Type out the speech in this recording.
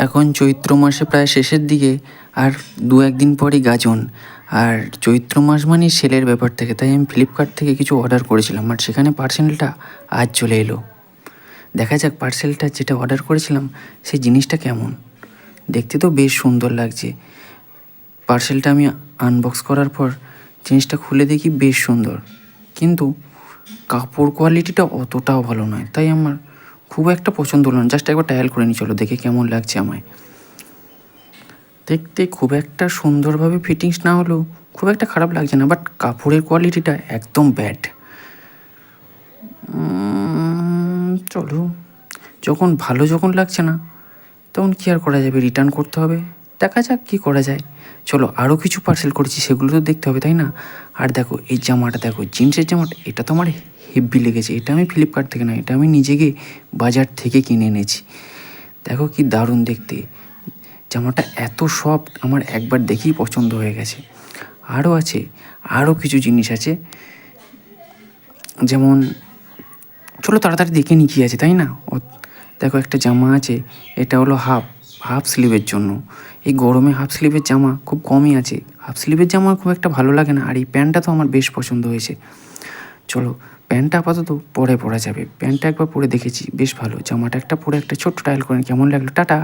এখন চৈত্র মাসে প্রায় শেষের দিকে, আর দু একদিন পরই গাজন। আর চৈত্র মাস মানে সেলের ব্যাপার থাকে, তাই আমি ফ্লিপকার্ট থেকে কিছু অর্ডার করেছিলাম, আর সেখানে পার্সেলটা আজ চলে এলো। দেখা যাক পার্সেলটা যেটা অর্ডার করেছিলাম সেই জিনিসটা কেমন। দেখতে তো বেশ সুন্দর লাগছে। পার্সেলটা আমি আনবক্স করার পর জিনিসটা খুলে দেখি বেশ সুন্দর, কিন্তু কাপড় কোয়ালিটিটা অতটাও ভালো নয়, তাই আমার খুব একটা পছন্দ হলো না। জাস্ট একবার ট্রায়াল করে নিই, চলো দেখে কেমন লাগছে আমায়। দেখতে খুব একটা সুন্দরভাবে ফিটিংস না হলেও খুব একটা খারাপ লাগছে না, বাট কাপড়ের কোয়ালিটিটা একদম ব্যাড। চলো, যখন লাগছে না তখন কী আর করা যাবে, রিটার্ন করতে হবে। দেখা যাক কী করা যায়। চলো, আরও কিছু পার্সেল করেছি, সেগুলো তো দেখতে হবে, তাই না? আর দেখো এই জামাটা, দেখো জিন্সের জামাটা, এটা তো আমার হেভি লেগেছে। এটা আমি ফ্লিপকার্ট থেকে না, এটা আমি নিজেকে বাজার থেকে কিনে এনেছি। দেখো কি দারুণ দেখতে জামাটা, এত সফট, আমার একবার দেখেই পছন্দ হয়ে গেছে। আরও আছে, আরও কিছু জিনিস আছে, যেমন চলো তাড়াতাড়ি দেখে নিই কী আছে, তাই না? দেখো একটা জামা আছে, এটা হলো হাফ স্লিভের জন্য। এই গরমে হাফ স্লিভের জামা খুব কমই আছে। হাফ স্লিভের জামা খুব একটা ভালো লাগে না, আর এই প্যান্টটা তো আমার বেশ পছন্দ হয়েছে। চলো, প্যান্টটা আপাতত পরে পরা যাবে। প্যান্টটা একবার পরে দেখেছি, বেশ ভালো। জামাটা একটা পরে একটা ছোট্ট ট্রায়াল করেন, কেমন লাগলো। টাটা।